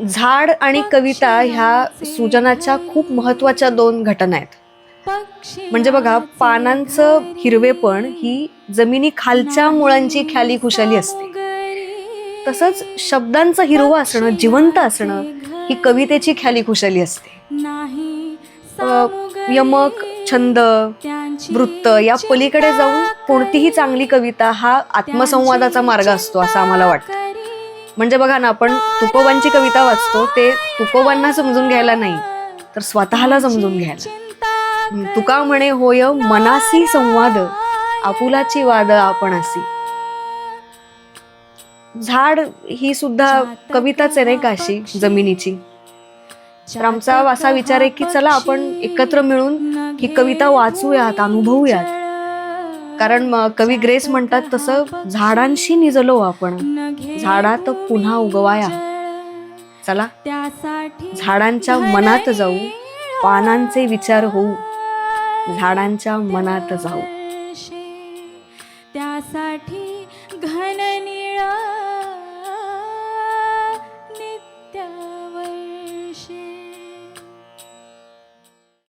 झाड आणि कविता ह्या सृजनाच्या खूप महत्वाच्या दोन घटना आहेत. म्हणजे बघा, पानांचं हिरवेपण ही जमिनी खालच्या मुळांची ख्याली खुशाली असते. तसंच शब्दांचं हिरवं असणं, जिवंत असणं ही कवितेची ख्याली खुशाली असते. अ, यमक, छंद, वृत्त या पलीकडे जाऊन कोणतीही चांगली कविता हा आत्मसंवादाचा मार्ग असतो असं आम्हाला वाटतं. म्हणजे बघा ना, आपण तुकोबांची कविता वाचतो ते तुकोबांना समजून घ्यायला नाही, तर स्वतःला समजून घ्यायला. तुका म्हणे होय मनासी संवाद, आपुलाची वाद आपणासी. झाड ही सुद्धा कविताच आहे नाही का, अशी जमिनीची. तर आमचा असा विचार आहे की चला आपण एकत्र मिळून ही कविता वाचूयात, अनुभवूयात. कारण कवी ग्रेस म्हणतात तसं, झाडांशी निजलो आपण, झाडात पुन्हा उगवाया. चला झाडांच्या मनात जाऊ, पानांचे विचार होऊ, झाडांच्या मनात जाऊ. त्यासाठी घन निळ